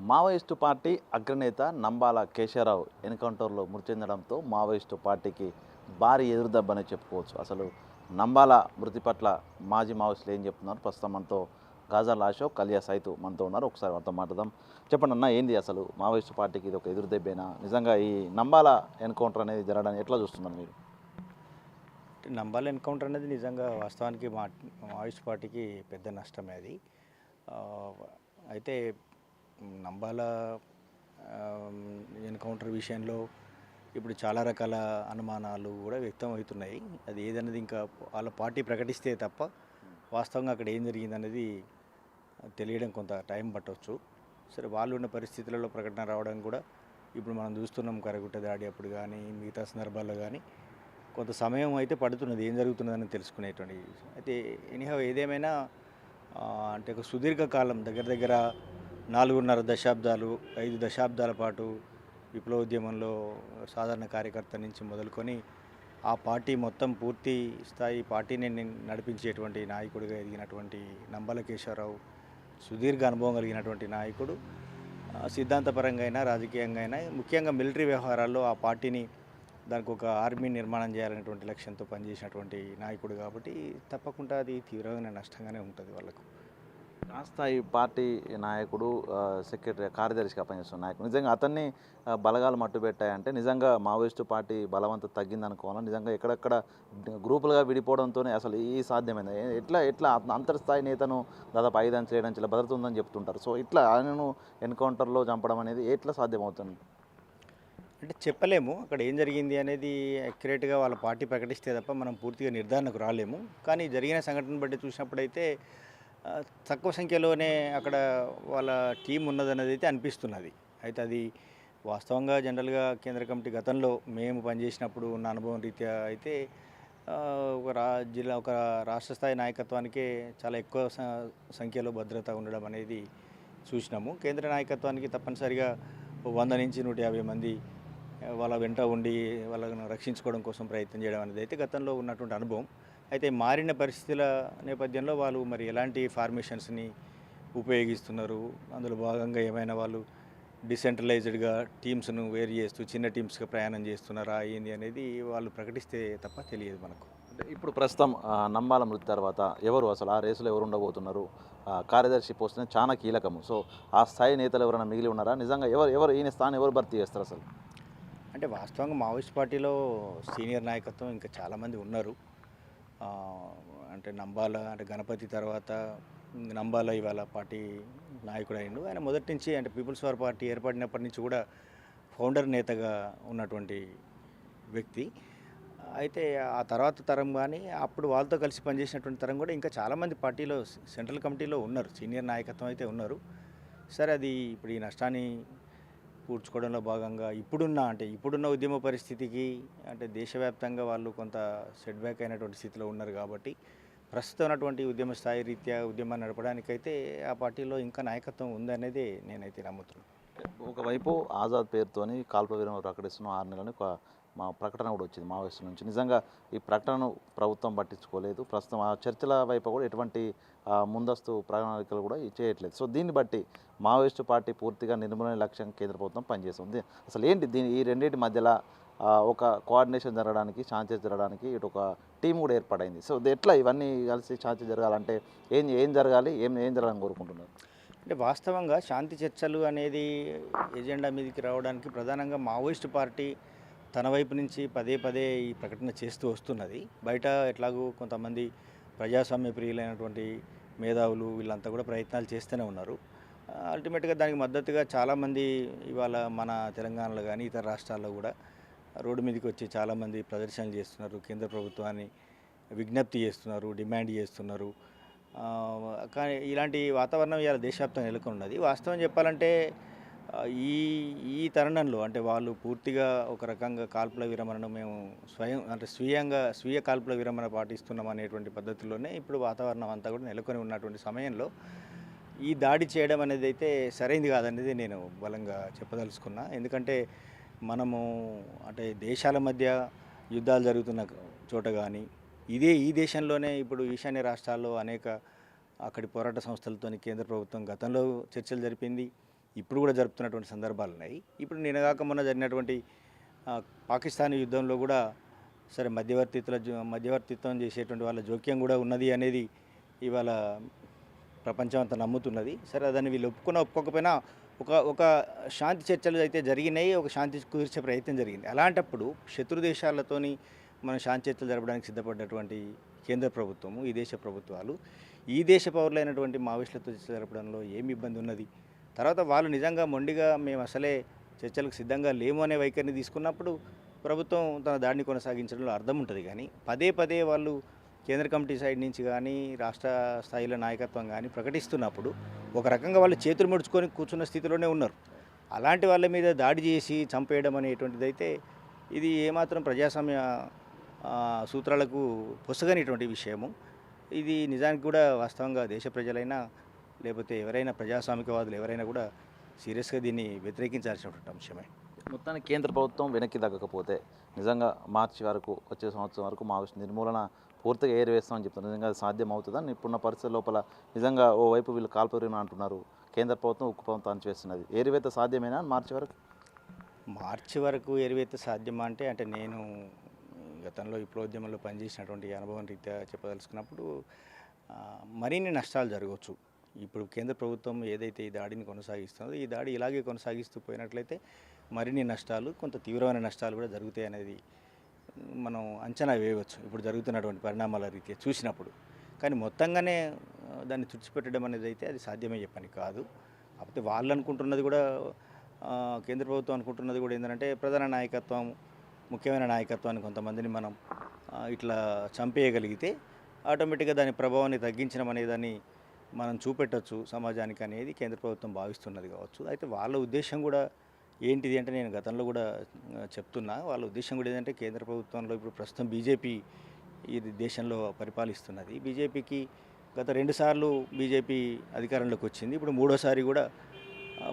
Maoist party అగ్రనేత నంబాల కేశవరావు ఎన్కౌంటర్లో మృతి చెందడంతో మావోయిస్టు పార్టీకి భారీ ఎదురుదెబ్బనే చెప్పుకోవచ్చు. అసలు నంబాల మృతి పట్ల మాజీ మావోయిస్టులు ఏం చెప్తున్నారు? ప్రస్తుతం మనతో గాజాల అశోక్, కలియా సైతు మనతో ఉన్నారు. ఒకసారి వారితో మాట్లాడదాం. చెప్పండి అన్న, ఏంది అసలు మావోయిస్టు పార్టీకి ఇది ఒక ఎదురుదెబ్బేనా? నిజంగా ఈ నంబాల ఎన్కౌంటర్ అనేది జరగడానికి ఎట్లా చూస్తున్నారు మీరు? నంబాల ఎన్కౌంటర్ అనేది నిజంగా వాస్తవానికి మావోయిస్ట్ పార్టీకి పెద్ద నష్టమే అది. ఆ, అయితే నంబాల ఎన్కౌంటర్ విషయంలో ఇప్పుడు చాలా రకాల అనుమానాలు కూడా వ్యక్తం అవుతున్నాయి. అది ఏదన్నది ఇంకా వాళ్ళ పార్టీ ప్రకటిస్తే తప్ప వాస్తవంగా అక్కడ ఏం జరిగిందనేది తెలియడం కొంత టైం పట్టవచ్చు. సరే, వాళ్ళు ఉన్న పరిస్థితులలో ప్రకటన రావడం కూడా ఇప్పుడు మనం చూస్తున్నాం. కరగుట్ట దాడి అప్పుడు కానీ మిగతా సందర్భాల్లో కానీ కొంత సమయం అయితే పడుతున్నది ఏం జరుగుతున్నదని తెలుసుకునేటువంటి. అయితే ఎనీహౌ ఏదేమైనా అంటే ఒక సుదీర్ఘకాలం దగ్గర దగ్గర 4.5 దశాబ్దాలు 5 దశాబ్దాల పాటు విప్లవోద్యమంలో సాధారణ కార్యకర్త నుంచి మొదలుకొని ఆ పార్టీ మొత్తం పూర్తి స్థాయి పార్టీని నడిపించేటువంటి నాయకుడిగా ఎదిగినటువంటి నంబాల కేశవరావు సుదీర్ఘ అనుభవం కలిగినటువంటి నాయకుడు. సిద్ధాంతపరంగా అయినా రాజకీయంగా అయినా ముఖ్యంగా మిలిటరీ వ్యవహారాల్లో ఆ పార్టీని దానికి ఒక ఆర్మీ నిర్మాణం చేయాలనేటువంటి లక్ష్యంతో పనిచేసినటువంటి నాయకుడు కాబట్టి తప్పకుండా అది తీవ్రమైన నష్టంగానే ఉంటుంది వాళ్ళకు. రాష్ట్రాయి పార్టీ నాయకుడు, సెక్రటరీ, కార్యదర్శిగా పనిచేస్తున్న నాయకుడు, నిజంగా అతన్ని బలగాలు మట్టుబెట్టాయంటే నిజంగా మావోయిస్టు పార్టీ బలవంతం తగ్గిందనుకోవాలి. నిజంగా ఎక్కడెక్కడ గ్రూపులుగా విడిపోవడంతోనే అసలు ఈ సాధ్యమైంది. ఎట్లా ఎట్లా అంతర్స్థాయి నేతను దాదాపు 5 అంచెలు 7 అంచెల భద్రత ఉందని చెప్తుంటారు. సో ఇట్లా ఆయనను ఎన్కౌంటర్లో చంపడం అనేది ఎట్లా సాధ్యమవుతుంది? అంటే చెప్పలేము అక్కడ ఏం జరిగింది అనేది అక్యురేట్గా వాళ్ళ పార్టీ ప్రకటిస్తే తప్ప మనం పూర్తిగా నిర్ధారణకు రాలేము. కానీ జరిగిన సంఘటన బట్టి చూసినప్పుడైతే తక్కువ సంఖ్యలోనే అక్కడ వాళ్ళ టీం ఉన్నదన్నది అయితే అనిపిస్తున్నది. అయితే అది వాస్తవంగా జనరల్గా కేంద్ర కమిటీ గతంలో మేము పనిచేసినప్పుడు ఉన్న అనుభవం రీత్యా అయితే ఒక ఒక రాష్ట్ర స్థాయి నాయకత్వానికే చాలా ఎక్కువ సంఖ్యలో భద్రత ఉండడం అనేది చూసినాము. కేంద్ర నాయకత్వానికి తప్పనిసరిగా 100 నుంచి 150 మంది వాళ్ళ వెంట ఉండి వాళ్ళను రక్షించుకోవడం కోసం ప్రయత్నం చేయడం అనేది అయితే గతంలో ఉన్నటువంటి అనుభవం. అయితే మారిన పరిస్థితుల నేపథ్యంలో వాళ్ళు మరి ఎలాంటి ఫార్మేషన్స్ని ఉపయోగిస్తున్నారు, అందులో భాగంగా ఏమైనా వాళ్ళు డిసెంట్రలైజ్డ్గా టీమ్స్ను వేరు చేస్తూ చిన్న టీమ్స్గా ప్రయాణం చేస్తున్నారా ఏంది అనేది వాళ్ళు ప్రకటిస్తే తప్ప తెలియదు మనకు. అంటే ఇప్పుడు ప్రస్తుతం నంబాల మృతి తర్వాత ఎవరు అసలు ఆ రేసులో ఎవరు ఉండబోతున్నారు? కార్యదర్శి పోస్ట్ చాలా కీలకము. సో ఆ స్థాయి నేతలు ఎవరైనా మిగిలి ఉన్నారా? నిజంగా ఎవరు ఎవరు ఈయన స్థానం ఎవరు భర్తీ చేస్తారు అసలు? అంటే వాస్తవంగా మావోయిస్ట్ పార్టీలో సీనియర్ నాయకత్వం ఇంకా చాలామంది ఉన్నారు. అంటే నంబాల అంటే గణపతి తర్వాత నంబాల ఇవాళ పార్టీ నాయకుడు అయిండు. ఆయన మొదటి నుంచి అంటే పీపుల్స్ వార్ పార్టీ ఏర్పడినప్పటి నుంచి కూడా ఫౌండర్ నేతగా ఉన్నటువంటి వ్యక్తి. అయితే ఆ తర్వాత తరం కానీ అప్పుడు వాళ్ళతో కలిసి పనిచేసినటువంటి తరం కూడా ఇంకా చాలామంది పార్టీలో సెంట్రల్ కమిటీలో ఉన్నారు, సీనియర్ నాయకత్వం అయితే ఉన్నారు. సరే, అది ఇప్పుడు ఈ నష్టాన్ని పూడ్చుకోవడంలో భాగంగా ఇప్పుడున్న ఉద్యమ పరిస్థితికి అంటే దేశవ్యాప్తంగా వాళ్ళు కొంత సెట్ బ్యాక్ అయినటువంటి స్థితిలో ఉన్నారు కాబట్టి ప్రస్తుతం ఉన్నటువంటి ఉద్యమ స్థాయి రీత్యా ఉద్యమాన్ని నడపడానికైతే ఆ పార్టీలో ఇంకా నాయకత్వం ఉందనేది నేనైతే నమ్ముతున్నాను. ఒకవైపు ఆజాద్ పేరుతోని కాల్పుల విరమణ ప్రకటిస్తున్న 6 నెలలని మా ప్రకటన కూడా వచ్చింది మావోయిస్టుల నుంచి. నిజంగా ఈ ప్రకటనను ప్రభుత్వం పట్టించుకోలేదు. ప్రస్తుతం ఆ చర్చల వైపు కూడా ఎటువంటి ముందస్తు ప్రణాళికలు కూడా చేయట్లేదు. సో దీన్ని బట్టి మావోయిస్టు పార్టీ పూర్తిగా నిర్మూలన లక్ష్యం కేంద్ర ప్రభుత్వం పనిచేస్తుంది. అసలు ఏంటి ఈ రెండింటి మధ్యలో ఒక కోఆర్డినేషన్ జరగడానికి, శాంతి జరగడానికి ఇటు ఒక టీం కూడా ఏర్పడైంది. సో ఎట్లా ఇవన్నీ కలిసి శాంతి జరగాలంటే ఏం జరగాలి, ఏం జరగాలని కోరుకుంటున్నారు? అంటే వాస్తవంగా శాంతి చర్చలు అనేది ఎజెండా మీదకి రావడానికి ప్రధానంగా మావోయిస్ట్ పార్టీ తన వైపు నుంచి పదే పదే ఈ ప్రకటన చేస్తూ వస్తున్నది. బయట ఎట్లాగూ కొంతమంది ప్రజాస్వామ్య ప్రియులైనటువంటి మేధావులు వీళ్ళంతా కూడా ప్రయత్నాలు చేస్తూనే ఉన్నారు. అల్టిమేట్గా దానికి మద్దతుగా చాలామంది ఇవాళ మన తెలంగాణలో కానీ ఇతర రాష్ట్రాల్లో కూడా రోడ్డు మీదకి వచ్చి చాలామంది ప్రదర్శనలు చేస్తున్నారు, కేంద్ర ప్రభుత్వాన్ని విజ్ఞప్తి చేస్తున్నారు, డిమాండ్ చేస్తున్నారు. కానీ ఇలాంటి వాతావరణం ఇవాళ దేశవ్యాప్తంగా నెలకొని ఉన్నది. వాస్తవం చెప్పాలంటే ఈ ఈ తరుణంలో అంటే వాళ్ళు పూర్తిగా ఒక రకంగా కాల్పుల విరమణను మేము స్వీయ కాల్పుల విరమణ పాటిస్తున్నాం అనేటువంటి పద్ధతిలోనే ఇప్పుడు వాతావరణం అంతా కూడా నెలకొని ఉన్నటువంటి సమయంలో ఈ దాడి చేయడం అనేది అయితే సరైంది కాదనేది నేను బలంగా చెప్పదలుచుకున్నా. ఎందుకంటే మనము అంటే దేశాల మధ్య యుద్ధాలు జరుగుతున్న చోట కానీ ఈ దేశంలోనే ఇప్పుడు ఈశాన్య రాష్ట్రాల్లో అనేక అక్కడి పోరాట సంస్థలతోని కేంద్ర ప్రభుత్వం గతంలో చర్చలు జరిపింది. ఇప్పుడు కూడా జరుపుతున్నటువంటి సందర్భాలు ఉన్నాయి. ఇప్పుడు నిన్నగాక మొన్న జరిగినటువంటి పాకిస్తాన్ యుద్ధంలో కూడా సరే మధ్యవర్తిత్వం చేసేటువంటి వాళ్ళ జోక్యం కూడా ఉన్నది అనేది ఇవాళ ప్రపంచం అంతా నమ్ముతున్నది. సరే దాన్ని వీళ్ళు ఒప్పుకోకపోయినా ఒక శాంతి చర్చలు అయితే జరిగినాయి. ఒక శాంతి కుదిర్చే ప్రయత్నం జరిగింది. అలాంటప్పుడు శత్రు దేశాలతోని మనం శాంతి చర్చలు జరపడానికి సిద్ధపడ్డటువంటి కేంద్ర ప్రభుత్వము, ఈ దేశ ప్రభుత్వాలు ఈ దేశ పౌరులైనటువంటి మావోయిస్టులతో చర్చలు జరపడంలో ఏమి ఇబ్బంది ఉన్నది? తర్వాత వాళ్ళు నిజంగా మొండిగా మేము అసలే చర్చలకు సిద్ధంగా లేము అనే వైఖరిని తీసుకున్నప్పుడు ప్రభుత్వం తన దాడిని కొనసాగించడంలో అర్థం ఉంటుంది. కానీ పదే పదే వాళ్ళు కేంద్ర కమిటీ సైడ్ నుంచి కానీ రాష్ట్ర స్థాయిలో నాయకత్వం కానీ ప్రకటిస్తున్నప్పుడు ఒక రకంగా వాళ్ళు చేతులు ముడుచుకొని కూర్చున్న స్థితిలోనే ఉన్నారు. అలాంటి వాళ్ళ మీద దాడి చేసి చంపేయడం అనేటువంటిది అయితే ఇది ఏమాత్రం ప్రజాస్వామ్య సూత్రాలకు పొసగనిటువంటి విషయము. ఇది నిజానికి కూడా వాస్తవంగా దేశ ప్రజలైనా లేకపోతే ఎవరైనా ప్రజాస్వామికవాదులు ఎవరైనా కూడా సీరియస్గా దీన్ని వ్యతిరేకించాల్సినటువంటి అంశమే. మొత్తానికి కేంద్ర ప్రభుత్వం వెనక్కి తగ్గకపోతే నిజంగా మార్చి వరకు వచ్చే సంవత్సరం వరకు మావోయిస్ట్ నిర్మూలన పూర్తిగా ఏరివేస్తామని చెప్తున్నారు. నిజంగా అది సాధ్యం అవుతుందని ఇప్పుడున్న పరిస్థితుల లోపల నిజంగా ఓవైపు వీళ్ళు కాల్పరిమ అంటున్నారు, కేంద్ర ప్రభుత్వం ఉక్కు ప్రభుత్వం అణచివేస్తున్నది. ఏరివేత సాధ్యమేనా మార్చి వరకు? మార్చి వరకు ఏరివేత సాధ్యమా అంటే నేను గతంలో విప్లవోద్యమంలో పనిచేసినటువంటి అనుభవం రీత్యా చెప్పదలుచుకున్నప్పుడు మరిన్ని నష్టాలు జరగవచ్చు. ఇప్పుడు కేంద్ర ప్రభుత్వం ఏదైతే ఈ దాడిని కొనసాగిస్తుందో ఈ దాడి ఇలాగే కొనసాగిస్తూ పోయినట్లయితే మరిన్ని నష్టాలు, కొంత తీవ్రమైన నష్టాలు కూడా జరుగుతాయి అనేది మనం అంచనా వేయవచ్చు ఇప్పుడు జరుగుతున్నటువంటి పరిణామాల రీత్యా చూసినప్పుడు. కానీ మొత్తంగానే దాన్ని తుడిచిపెట్టడం అనేది అయితే అది సాధ్యమయ్యే పని కాదు. కాకపోతే వాళ్ళు అనుకుంటున్నది కూడా కేంద్ర ప్రభుత్వం అనుకుంటున్నది కూడా ఏంటంటే ప్రధాన నాయకత్వం, ముఖ్యమైన నాయకత్వాన్ని కొంతమందిని మనం ఇట్లా చంపేయగలిగితే ఆటోమేటిక్గా దాని ప్రభావాన్ని తగ్గించడం అనేదాన్ని మనం చూపెట్టచ్చు సమాజానికి అనేది కేంద్ర ప్రభుత్వం భావిస్తున్నది కావచ్చు. అయితే వాళ్ళ ఉద్దేశం కూడా ఏంటిది అంటే నేను గతంలో కూడా చెప్తున్నా, వాళ్ళ ఉద్దేశం కూడా ఏంటంటే కేంద్ర ప్రభుత్వంలో ఇప్పుడు ప్రస్తుతం బీజేపీ ఈ దేశంలో పరిపాలిస్తున్నది. బీజేపీకి గత 2 సార్లు బీజేపీ అధికారంలోకి వచ్చింది. ఇప్పుడు 3వసారి కూడా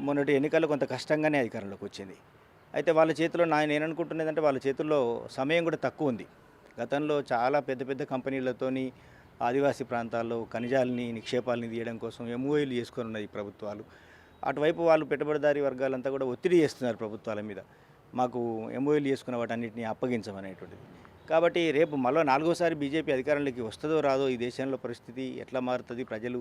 మొన్నటి ఎన్నికల్లో కొంత కష్టంగానే అధికారంలోకి వచ్చింది. అయితే వాళ్ళ చేతిలో నేను అనుకుంటున్నదంటే వాళ్ళ చేతుల్లో సమయం కూడా తక్కువ ఉంది. గతంలో చాలా పెద్ద పెద్ద కంపెనీలతోని ఆదివాసీ ప్రాంతాల్లో ఖనిజాలని నిక్షేపాలని తీయడం కోసం ఎంఓయూలు చేసుకొని ఉన్నాయి ప్రభుత్వాలు. అటువైపు వాళ్ళు పెట్టుబడిదారీ వర్గాలంతా కూడా ఒత్తిడి చేస్తున్నారు ప్రభుత్వాల మీద, మాకు ఎంఓయూలు చేసుకున్న వాటన్నిటిని అప్పగించమనేటువంటిది. కాబట్టి రేపు మళ్ళీ 4వసారి బీజేపీ అధికారంలోకి వస్తుందో రాదో ఈ దేశంలో పరిస్థితి ఎట్లా మారుతుంది, ప్రజలు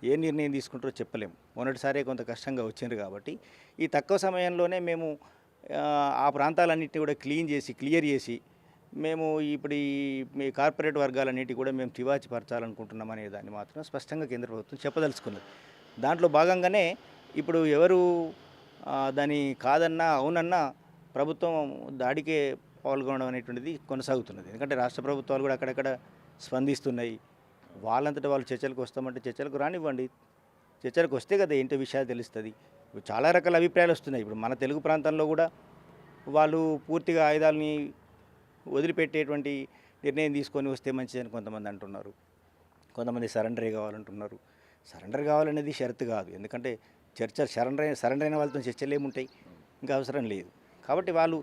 ఏ నిర్ణయం తీసుకుంటారో చెప్పలేము. మొన్నటిసారే కొంత కష్టంగా వచ్చింది కాబట్టి ఈ తక్కువ సమయంలోనే మేము ఆ ప్రాంతాలన్నింటినీ కూడా క్లియర్ చేసి మేము ఇప్పుడు మీ కార్పొరేట్ వర్గాలన్నిటి కూడా మేము తివాచి పరచాలనుకుంటున్నాం అనే దాన్ని మాత్రం స్పష్టంగా కేంద్ర ప్రభుత్వం చెప్పదలుచుకున్నది. దాంట్లో భాగంగానే ఇప్పుడు ఎవరు దాని కాదన్నా అవునన్నా ప్రభుత్వం దాడికే పాల్గొనడం అనేటువంటిది కొనసాగుతున్నది. ఎందుకంటే రాష్ట్ర ప్రభుత్వాలు కూడా అక్కడక్కడ స్పందిస్తున్నాయి. వాళ్ళంతటా వాళ్ళు చర్చలకు వస్తామంటే చర్చలకు రానివ్వండి, చర్చలకు వస్తే కదా ఏంటో విషయాలు తెలుస్తుంది. చాలా రకాల అభిప్రాయాలు వస్తున్నాయి. ఇప్పుడు మన తెలుగు ప్రాంతంలో కూడా వాళ్ళు పూర్తిగా ఆయుధాలని వదిలిపెట్టేటువంటి నిర్ణయం తీసుకొని వస్తే మంచిదని కొంతమంది అంటున్నారు. కొంతమంది సరెండరే కావాలంటున్నారు. సరెండర్ కావాలనేది షరతు కాదు. ఎందుకంటే సరెండర్ అయిన వాళ్ళతో చర్చలు ఏముంటాయి, ఇంకా అవసరం లేదు. కాబట్టి వాళ్ళు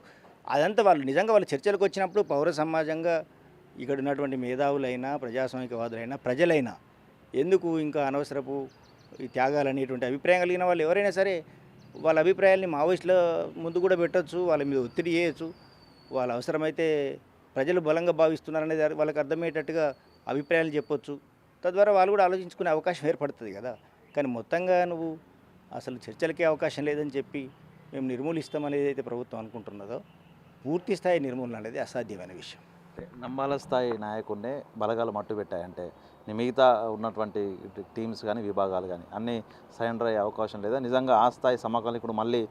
నిజంగా వాళ్ళు చర్చలకు వచ్చినప్పుడు పౌర సమాజంగా ఇక్కడ ఉన్నటువంటి మేధావులైనా ప్రజాస్వామికవాదులైనా ప్రజలైనా ఎందుకు ఇంకా అనవసరపు ఈ త్యాగాలు అనేటువంటి అభిప్రాయం కలిగిన వాళ్ళు ఎవరైనా సరే వాళ్ళ అభిప్రాయాల్ని మావోయిస్టుల ముందు కూడా పెట్టచ్చు, వాళ్ళ మీద ఒత్తిడి చేయొచ్చు. వాళ్ళ అవసరమైతే ప్రజలు బలంగా భావిస్తున్నారనేది వాళ్ళకి అర్థమయ్యేటట్టుగా అభిప్రాయాలు చెప్పొచ్చు. తద్వారా వాళ్ళు కూడా ఆలోచించుకునే అవకాశం ఏర్పడుతుంది కదా. కానీ మొత్తంగా నువ్వు అసలు చర్చలకే అవకాశం లేదని చెప్పి మేము నిర్మూలిస్తామనేది అయితే ప్రభుత్వం అనుకుంటున్నదో పూర్తి స్థాయి నిర్మూలన అనేది అసాధ్యమైన విషయం. నంబాల స్థాయి నాయకుడినే బలగాలు మట్టు పెట్టాయంటే మిగతా ఉన్నటువంటి టీమ్స్ కానీ విభాగాలు కానీ అన్నీ సరెండర్ అయ్యే అవకాశం లేదా? నిజంగా ఆ స్థాయి సమకాలీకుడు మళ్ళీ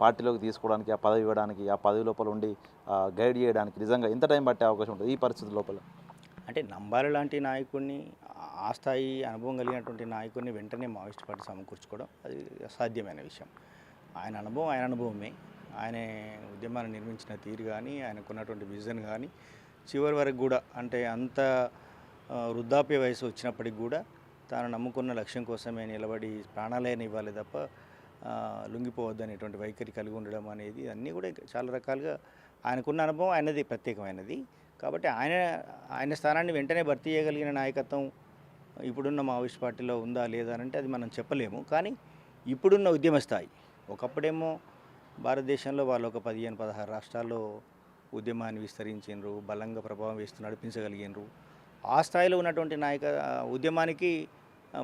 పార్టీలోకి తీసుకోవడానికి, ఆ పదవి ఇవ్వడానికి, ఆ పదవి లోపల ఉండి గైడ్ చేయడానికి నిజంగా ఎంత టైం పట్టే అవకాశం ఉంటుంది ఈ పరిస్థితి లోపల? అంటే నంబాల లాంటి నాయకుడిని, ఆ స్థాయి అనుభవం కలిగినటువంటి నాయకుడిని వెంటనే మావోయిస్ట్ పార్టీ సమకూర్చుకోవడం అది అసాధ్యమైన విషయం. ఆయన అనుభవమే. ఆయన ఉద్యమాన్ని నిర్మించిన తీరు కానీ, ఆయనకున్నటువంటి విజన్ కానీ చివరి వరకు కూడా అంటే అంత వృద్ధాప్య వయసు వచ్చినప్పటికి కూడా తాను నమ్ముకున్న లక్ష్యం కోసమే నిలబడి ప్రాణాలైన ఇవ్వాలి తప్ప లొంగిపోవద్దనేటువంటి వైఖరి కలిగి ఉండడం అనేది అన్నీ కూడా చాలా రకాలుగా ఆయనకున్న అనుభవం ఆయనది ప్రత్యేకమైనది. కాబట్టి ఆయన స్థానాన్ని వెంటనే భర్తీ చేయగలిగిన నాయకత్వం ఇప్పుడున్న మావోయిస్ట్ పార్టీలో ఉందా లేదా అంటే అది మనం చెప్పలేము. కానీ ఇప్పుడున్న ఉద్యమ స్థాయి. ఒకప్పుడేమో భారతదేశంలో వాళ్ళు ఒక 15-16 రాష్ట్రాల్లో ఉద్యమాన్ని విస్తరించిండ్రు, బలంగా ప్రభావం వేస్తూ నడిపించగలిగినరు. ఆ స్థాయిలో ఉన్నటువంటి ఉద్యమానికి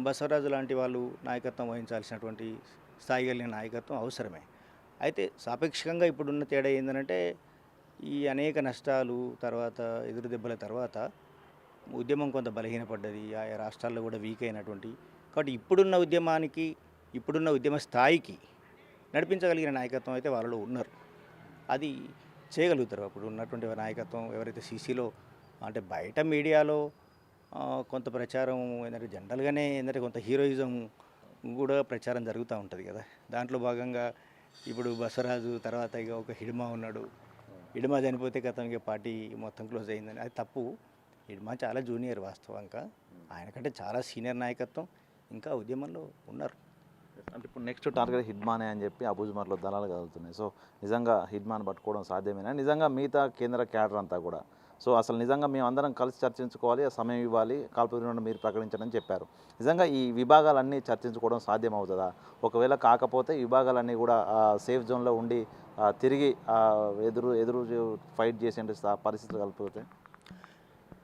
బసవరాజు లాంటి వాళ్ళు నాయకత్వం వహించాల్సినటువంటి స్థాయి కలిగిన నాయకత్వం అవసరమే. అయితే సాపేక్షంగా ఇప్పుడున్న తేడా ఏంటంటే ఈ అనేక నష్టాలు తర్వాత ఎదురు దెబ్బల తర్వాత ఉద్యమం కొంత బలహీనపడ్డది. ఆయా రాష్ట్రాల్లో కూడా వీక్ అయినటువంటి కాబట్టి ఇప్పుడున్న ఉద్యమానికి ఇప్పుడున్న ఉద్యమ స్థాయికి నడిపించగలిగిన నాయకత్వం అయితే వాళ్ళలో ఉన్నారు. అది చేయగలుగుతారు. అప్పుడు ఉన్నటువంటి నాయకత్వం ఎవరైతే సీసీలో అంటే బయట మీడియాలో కొంత ప్రచారం ఏంటంటే జనరల్గానే ఏంటంటే కొంత హీరోయిజం కూడా ప్రచారం జరుగుతూ ఉంటుంది కదా. దాంట్లో భాగంగా ఇప్పుడు బసవరాజు తర్వాత ఇక ఒక హిడ్మా ఉన్నాడు. హిడ్మా చనిపోతే గతం ఇక పార్టీ మొత్తం క్లోజ్ అయిందని అది తప్పు. హిడ్మా చాలా జూనియర్ వాస్తవంగా, ఆయనకంటే చాలా సీనియర్ నాయకత్వం ఇంకా ఉద్యమంలో ఉన్నారు. అంటే ఇప్పుడు నెక్స్ట్ టార్గెట్ హిడ్మానే అని చెప్పి అబూజ్మర్లో దళాలు కదులుతున్నాయి. సో నిజంగా హిడ్మాన్ పట్టుకోవడం సాధ్యమేనా? నిజంగా మిగతా కేంద్ర క్యాడర్ అంతా కూడా సో అసలు నిజంగా మేము అందరం కలిసి చర్చించుకోవాలి, సమయం ఇవ్వాలి, కాల్పుల విరమణ మీరు ప్రకటించడం చెప్పారు. నిజంగా ఈ విభాగాలన్నీ చర్చించుకోవడం సాధ్యమవుతుందా? ఒకవేళ కాకపోతే ఈ విభాగాలన్నీ కూడా సేఫ్ జోన్లో ఉండి తిరిగి ఎదురు ఫైట్ చేసే పరిస్థితులు కలిపితే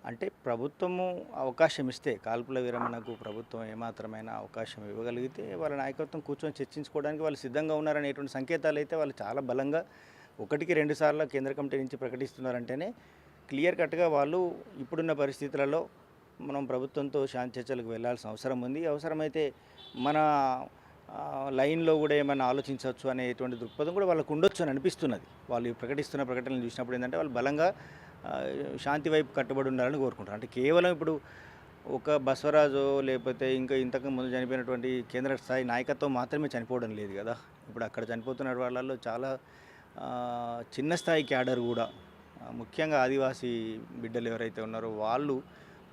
అంటే ప్రభుత్వము అవకాశం ఇస్తే కాల్పుల విరమణకు ప్రభుత్వం ఏమాత్రమైన అవకాశం ఇవ్వగలిగితే వాళ్ళ నాయకత్వం కూర్చొని చర్చించుకోవడానికి వాళ్ళు సిద్ధంగా ఉన్నారనేటువంటి సంకేతాలు అయితే వాళ్ళు చాలా బలంగా 1-2 సార్లు కేంద్ర కమిటీ నుంచి ప్రకటిస్తున్నారంటేనే క్లియర్ కట్గా వాళ్ళు ఇప్పుడున్న పరిస్థితులలో మనం ప్రభుత్వంతో శాంతి చర్చలకు వెళ్ళాల్సిన అవసరం ఉంది. అవసరమైతే మన లైన్లో కూడా ఏమైనా ఆలోచించవచ్చు అనేటువంటి దృక్పథం కూడా వాళ్ళకు ఉండొచ్చు అని అనిపిస్తున్నది. వాళ్ళు ప్రకటిస్తున్న ప్రకటనలు చూసినప్పుడు ఏంటంటే వాళ్ళు బలంగా శాంతి వైపు కట్టుబడి ఉండాలని కోరుకుంటారు. అంటే కేవలం ఇప్పుడు ఒక బసవరాజు లేకపోతే ఇంకా ఇంతకు ముందు చనిపోయినటువంటి కేంద్ర స్థాయి నాయకత్వం మాత్రమే చనిపోవడం లేదు కదా. ఇప్పుడు అక్కడ చనిపోతున్న వాళ్ళల్లో చాలా చిన్న స్థాయి క్యాడర్ కూడా ముఖ్యంగా ఆదివాసీ బిడ్డలు ఎవరైతే ఉన్నారో వాళ్ళు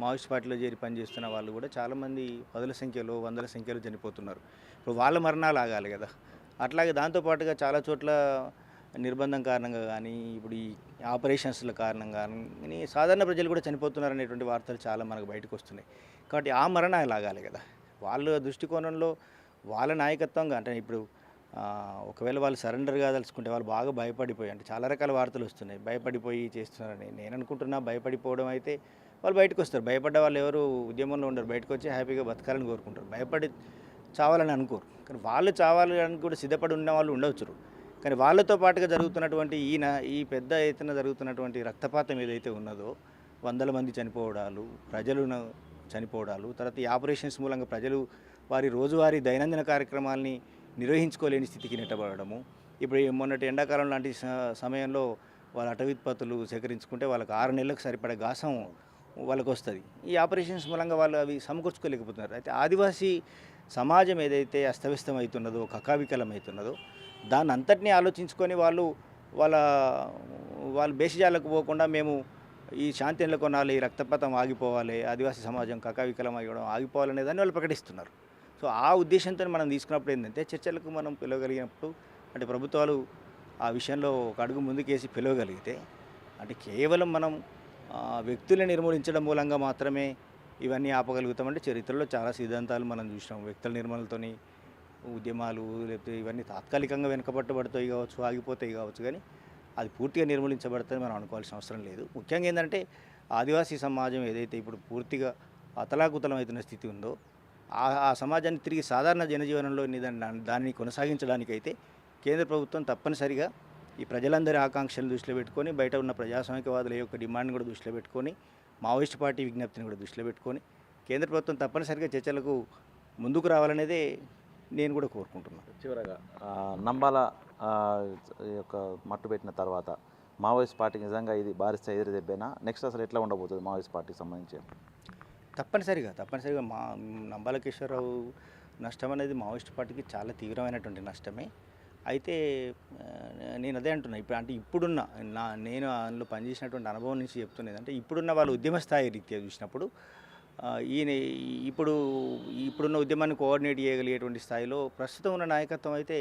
మావోయిస్ట్ పార్టీలో చేరి పనిచేస్తున్న వాళ్ళు కూడా చాలామంది 10ల సంఖ్యలో 100ల సంఖ్యలో చనిపోతున్నారు. ఇప్పుడు వాళ్ళ మరణాలు ఆగాలి కదా. అట్లాగే దాంతోపాటుగా చాలా చోట్ల నిర్బంధం కారణంగా కానీ ఇప్పుడు ఈ ఆపరేషన్స్ల కారణంగా కానీ సాధారణ ప్రజలు కూడా చనిపోతున్నారు అనేటువంటి వార్తలు చాలా మనకు బయటకు వస్తున్నాయి. కాబట్టి ఆ మరణాలు ఆగాలి కదా. వాళ్ళ దృష్టికోణంలో వాళ్ళ నాయకత్వంగా అంటే ఇప్పుడు ఒకవేళ వాళ్ళు సరెండర్ కాదలుచుకుంటే వాళ్ళు బాగా భయపడిపోయి అంటే చాలా రకాల వార్తలు వస్తున్నాయి. భయపడిపోయి చేస్తున్నారని నేను అనుకుంటున్నా. భయపడిపోవడం అయితే వాళ్ళు బయటకు వస్తారు. భయపడ్డ వాళ్ళు ఎవరు ఉద్యమంలో ఉండరు. బయటకు వచ్చి హ్యాపీగా బతకాలని కోరుకుంటారు. భయపడి చావాలని అనుకోరు. కానీ వాళ్ళు చావాలని కూడా సిద్ధపడి ఉన్న వాళ్ళు ఉండవచ్చు. కానీ వాళ్ళతో పాటుగా జరుగుతున్నటువంటి ఈ పెద్ద ఎత్తున జరుగుతున్నటువంటి రక్తపాతం ఏదైతే ఉన్నదో 100ల మంది చనిపోవడాలు, ప్రజలు చనిపోవడాలు, తర్వాత ఈ ఆపరేషన్స్ మూలంగా ప్రజలు వారి రోజువారీ దైనందిన కార్యక్రమాలని నిర్వహించుకోలేని స్థితికి నెట్టబడము. ఇప్పుడు మొన్నటి ఎండాకాలం లాంటి సమయంలో వాళ్ళ అటవీత్పత్తులు సేకరించుకుంటే వాళ్ళకి 6 నెలలకు సరిపడే గాసం వాళ్ళకు వస్తుంది. ఈ ఆపరేషన్స్ మూలంగా వాళ్ళు అవి సమకూర్చుకోలేకపోతున్నారు. అయితే ఆదివాసీ సమాజం ఏదైతే అస్తవ్యస్తం అవుతున్నదో, కకావికలం అవుతున్నదో దాన్ని అంతటినీ ఆలోచించుకొని వాళ్ళు బేసిజాలకు పోకుండా మేము ఈ శాంతి నెలకొనాలి, ఈ రక్తపాతం ఆగిపోవాలి, ఆదివాసీ సమాజం కకావికలం అయ్యడం ఆగిపోవాలనే దాన్ని వాళ్ళు ప్రకటిస్తున్నారు. సో ఆ ఉద్దేశంతో మనం తీసుకున్నప్పుడు ఏంటంటే చర్చలకు మనం పిలవగలిగినప్పుడు అంటే ప్రభుత్వాలు ఆ విషయంలో ఒక అడుగు ముందుకేసి పిలవగలిగితే అంటే కేవలం మనం వ్యక్తులను నిర్మూలించడం మూలంగా మాత్రమే ఇవన్నీ ఆపగలుగుతామంటే చరిత్రలో చాలా సిద్ధాంతాలు మనం చూసినాం. వ్యక్తుల నిర్మూలనతోని ఉద్యమాలు లేకపోతే ఇవన్నీ తాత్కాలికంగా వెనుకబట్టబడతాయి కావచ్చు, ఆగిపోతాయి కావచ్చు, కానీ అది పూర్తిగా నిర్మూలించబడుతుంది మనం అనుకోవాల్సిన అవసరం లేదు. ముఖ్యంగా ఏంటంటే ఆదివాసీ సమాజం ఏదైతే ఇప్పుడు పూర్తిగా అతలాకుతలం అవుతున్న స్థితి ఉందో ఆ సమాజాన్ని తిరిగి సాధారణ జనజీవనంలో దాన్ని కొనసాగించడానికైతే కేంద్ర ప్రభుత్వం తప్పనిసరిగా ఈ ప్రజలందరి ఆకాంక్షలను దృష్టిలో పెట్టుకొని బయట ఉన్న ప్రజాస్వామికవాదుల యొక్క డిమాండ్ని కూడా దృష్టిలో పెట్టుకొని మావోయిస్ట్ పార్టీ విజ్ఞప్తిని కూడా దృష్టిలో పెట్టుకొని కేంద్ర ప్రభుత్వం తప్పనిసరిగా చర్చలకు ముందుకు రావాలనేదే నేను కూడా కోరుకుంటున్నాను. చివరగా నంబాల యొక్క మట్టు పెట్టిన తర్వాత మావోయిస్ట్ పార్టీకి నిజంగా ఇది భారీ స్థాయి దెబ్బేనా? నెక్స్ట్ అసలు ఎట్లా ఉండబోతుంది మావోయిస్ట్ పార్టీకి సంబంధించి? తప్పనిసరిగా నంబాల కిషోర్రావు నష్టం అనేది మావోయిస్ట్ పార్టీకి చాలా తీవ్రమైనటువంటి నష్టమే. అయితే నేను అదే అంటున్నా. ఇప్పుడున్న నేను అందులో పనిచేసినటువంటి అనుభవం నుంచి చెప్తున్నది అంటే ఇప్పుడున్న వాళ్ళ ఉద్యమ స్థాయి రీత్యా చూసినప్పుడు ఇప్పుడున్న ఉద్యమాన్ని కోఆర్డినేట్ చేయగలిగేటువంటి స్థాయిలో ప్రస్తుతం ఉన్న నాయకత్వం అయితే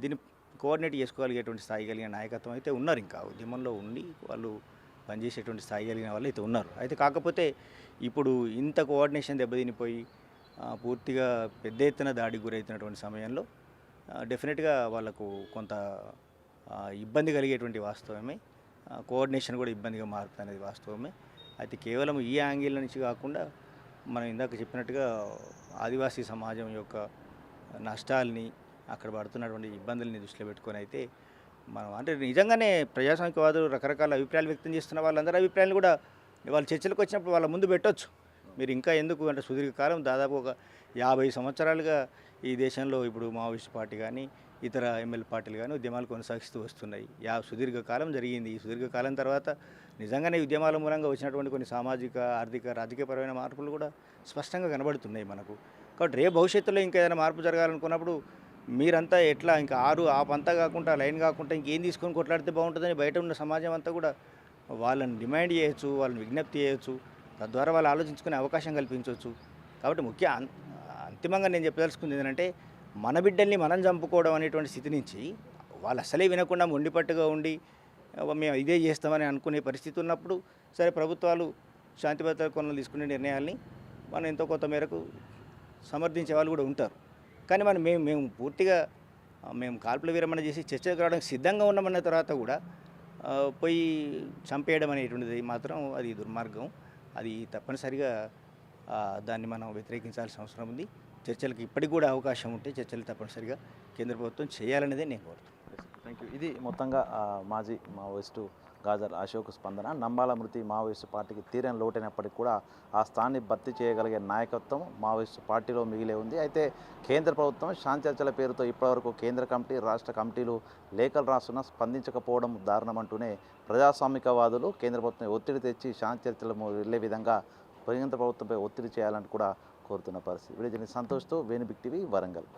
దీన్ని కోఆర్డినేట్ చేసుకోగలిగేటువంటి స్థాయి కలిగిన నాయకత్వం అయితే ఉన్నారు. ఇంకా ఉద్యమంలో ఉండి వాళ్ళు పనిచేసేటువంటి స్థాయి కలిగిన వాళ్ళు అయితే ఉన్నారు. అయితే కాకపోతే ఇప్పుడు ఇంత కోఆర్డినేషన్ దెబ్బతినిపోయి పూర్తిగా పెద్ద ఎత్తున దాడికి గురవుతున్నటువంటి సమయంలో డెఫినెట్గా వాళ్ళకు కొంత ఇబ్బంది కలిగేటువంటి వాస్తవమే. కోఆర్డినేషన్ కూడా ఇబ్బందిగా మారుతుంది అనేది వాస్తవమే. అయితే కేవలం ఈ యాంగిల్ నుంచి కాకుండా మనం ఇందాక చెప్పినట్టుగా ఆదివాసీ సమాజం యొక్క నష్టాల్ని, అక్కడ పడుతున్నటువంటి ఇబ్బందుల్ని దృష్టిలో పెట్టుకొని అయితే మనం అంటే నిజంగానే ప్రజాస్వామికవాదులు రకరకాల అభిప్రాయాలు వ్యక్తం చేస్తున్న వాళ్ళందరి అభిప్రాయాలు కూడా వాళ్ళు చర్చలకు వచ్చినప్పుడు వాళ్ళ ముందు పెట్టొచ్చు. మీరు ఇంకా ఎందుకు అంటే సుదీర్ఘకాలం దాదాపు ఒక 50 సంవత్సరాలుగా ఈ దేశంలో ఇప్పుడు మావోయిస్ట్ పార్టీ కానీ ఇతర ఎమ్మెల్యే పార్టీలు కానీ ఉద్యమాలు కొనసాగిస్తూ వస్తున్నాయి. సుదీర్ఘకాలం జరిగింది. ఈ సుదీర్ఘకాలం తర్వాత నిజంగానే ఈ ఉద్యమాల మూలంగా వచ్చినటువంటి కొన్ని సామాజిక, ఆర్థిక, రాజకీయపరమైన మార్పులు కూడా స్పష్టంగా కనబడుతున్నాయి మనకు. కాబట్టి రేపు భవిష్యత్తులో ఇంకా ఏదైనా మార్పు జరగాలనుకున్నప్పుడు మీరంతా ఎట్లా ఇంకా ఆ పంతా కాకుండా లైన్ కాకుండా ఇంకేం తీసుకొని కొట్లాడితే బాగుంటుందని బయట ఉన్న సమాజం అంతా కూడా వాళ్ళని డిమాండ్ చేయొచ్చు, వాళ్ళని విజ్ఞప్తి చేయొచ్చు. తద్వారా వాళ్ళు ఆలోచించుకునే అవకాశం కల్పించవచ్చు. కాబట్టి అంతిమంగా నేను చెప్పదలుచుకుంది ఏంటంటే మన బిడ్డల్ని మనం చంపుకోవడం అనేటువంటి స్థితి నుంచి వాళ్ళు అసలే వినకుండా మొండిపట్టుగా ఉండి మేము ఇదే చేస్తామని అనుకునే పరిస్థితి ఉన్నప్పుడు సరే ప్రభుత్వాలు శాంతి భద్రతల కొనలు తీసుకునే నిర్ణయాల్ని మనం ఎంతో కొంత మేరకు సమర్థించే వాళ్ళు కూడా ఉంటారు. కానీ మేము పూర్తిగా మేము కాల్పుల విరమణ చేసి చర్చకు రావడానికి సిద్ధంగా ఉన్నామన్న తర్వాత కూడా పోయి చంపేయడం అనేటువంటిది మాత్రం అది దుర్మార్గం. అది తప్పనిసరిగా దాన్ని మనం వ్యతిరేకించాల్సిన అవసరం ఉంది. చర్చలకు ఇప్పటికి కూడా అవకాశం ఉంటే చర్చలు తప్పనిసరిగా కేంద్ర ప్రభుత్వం చేయాలనేదే నేను కోరుతున్నాను. Thank you. ఇది మొత్తంగా మాజీ మావోయిస్టు గాజర్ అశోక్ స్పందన. నంబాల మృతి మావోయిస్టు పార్టీకి తీరని లోటైనప్పటికీ కూడా ఆ స్థానాన్ని భర్తీ చేయగలిగే నాయకత్వం మావోయిస్టు పార్టీలో మిగిలే ఉంది. అయితే కేంద్ర ప్రభుత్వం శాంతి చర్చల పేరుతో ఇప్పటివరకు కేంద్ర కమిటీ, రాష్ట్ర కమిటీలు లేఖలు రాస్తున్నా స్పందించకపోవడం దారుణమంటూనే ప్రజాస్వామికవాదులు కేంద్ర ప్రభుత్వం ఒత్తిడి తెచ్చి శాంతి చర్చలు వెళ్ళే విధంగా కేంద్ర ప్రభుత్వంపై ఒత్తిడి చేయాలని కూడా కోరుతున్న పరిస్థితి. వీడియో సంతోష్తో వేణు బిగ్ టీవీ, వరంగల్.